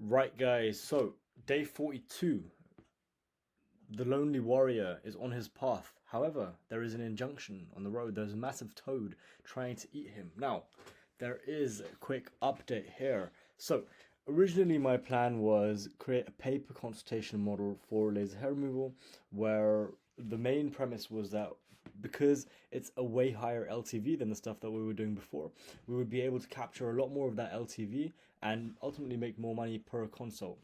Right, guys, so day 42, the lonely warrior is on his path. However, there is an injunction on the road. There's a massive toad trying to eat him. Now, there is a quick update here. So, originally my plan was create a paper consultation model for laser hair removal, where the main premise was that because it's a way higher LTV than the stuff that we were doing before, we would be able to capture a lot more of that LTV and ultimately make more money per consult.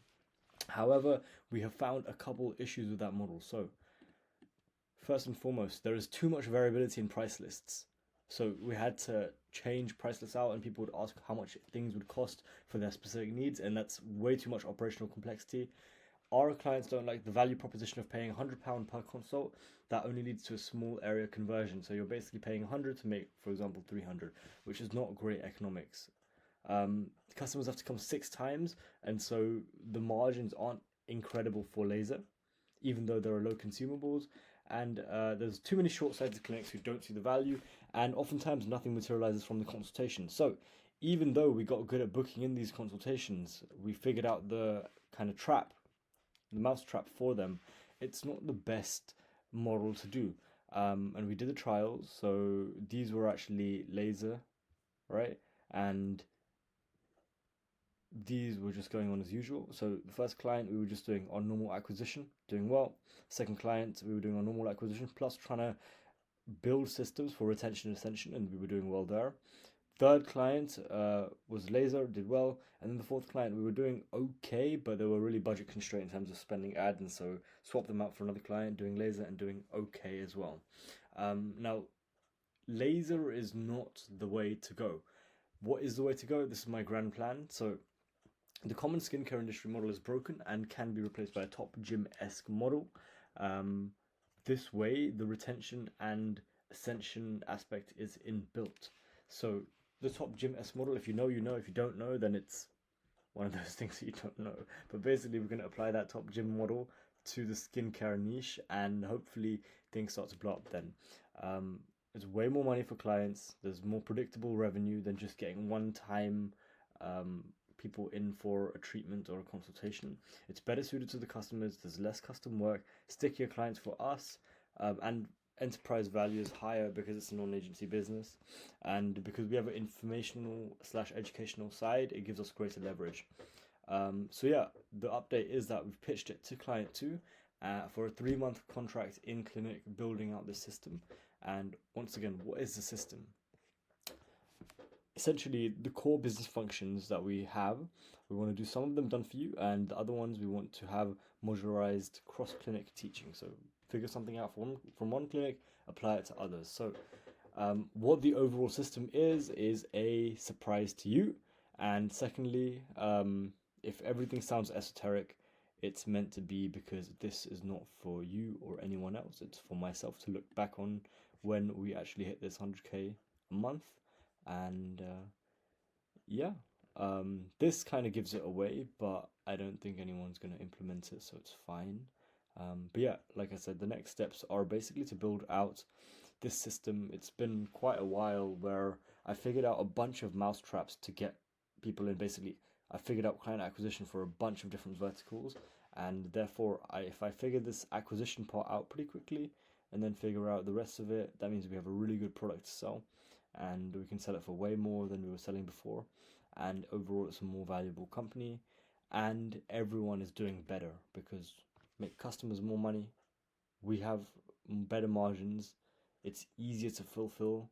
However, we have found a couple issues with that model. So, first and foremost, there is too much variability in price lists. So we had to change price lists out, and people would ask how much things would cost for their specific needs, and that's way too much operational complexity. Our clients don't like the value proposition of paying £100 per consult. That only leads to a small area conversion. So you're basically paying 100 to make, for example, 300, which is not great economics. Customers have to come 6 times, and so the margins aren't incredible for laser, even though there are low consumables. And there's too many short-sighted clinics who don't see the value, and oftentimes nothing materializes from the consultation. So even though we got good at booking in these consultations, we figured out the kind of trap, the mouse trap for them. It's not the best model to do. And we did the trials, so these were actually laser, right? And these were just going on as usual. So the first client we were just doing our normal acquisition, doing well. Second client we were doing our normal acquisition plus trying to build systems for retention and ascension, and we were doing well there. Third client was laser, did well, and then the fourth client we were doing okay, but they were really budget constrained in terms of spending ad, and so swapped them out for another client doing laser and doing okay as well. Now, laser is not the way to go. What is the way to go? This is my grand plan. So the common skincare industry model is broken and can be replaced by a top gym-esque model. This way, the retention and ascension aspect is inbuilt. So the top gym-esque model, if you know, you know. If you don't know, then it's one of those things that you don't know. But basically, we're going to apply that top gym model to the skincare niche, and hopefully things start to blow up then. It's way more money for clients. There's more predictable revenue than just getting one-time people in for a treatment or a consultation. It's better suited to the customers. There's less custom work, stickier clients for us, and enterprise value is higher because it's a non-agency business, and because we have an informational / educational side, it gives us greater leverage. So yeah, the update is that we've pitched it to client 2 for a 3-month contract in clinic, building out this system. And once again, what is the system? Essentially, the core business functions that we have, we want to do some of them done for you, and the other ones we want to have modularized cross-clinic teaching. So figure something out from one clinic, apply it to others. So what the overall system is a surprise to you. And secondly, if everything sounds esoteric, it's meant to be, because this is not for you or anyone else. It's for myself to look back on when we actually hit this 100K a month. And yeah, this kind of gives it away, but I don't think anyone's going to implement it, so it's fine. But yeah, like I said, the next steps are basically to build out this system. It's been quite a while where I figured out a bunch of mouse traps to get people in. Basically, I figured out client acquisition for a bunch of different verticals, and therefore, if I figure this acquisition part out pretty quickly and then figure out the rest of it, that means we have a really good product to sell, and we can sell it for way more than we were selling before. And overall, it's a more valuable company, and everyone is doing better because make customers more money. We have better margins. It's easier to fulfill.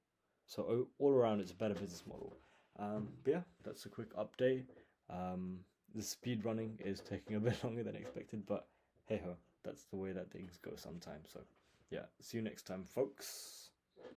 So all around, it's a better business model. But yeah, that's a quick update. The speed running is taking a bit longer than expected, but hey ho, that's the way that things go sometimes. So yeah, see you next time, folks.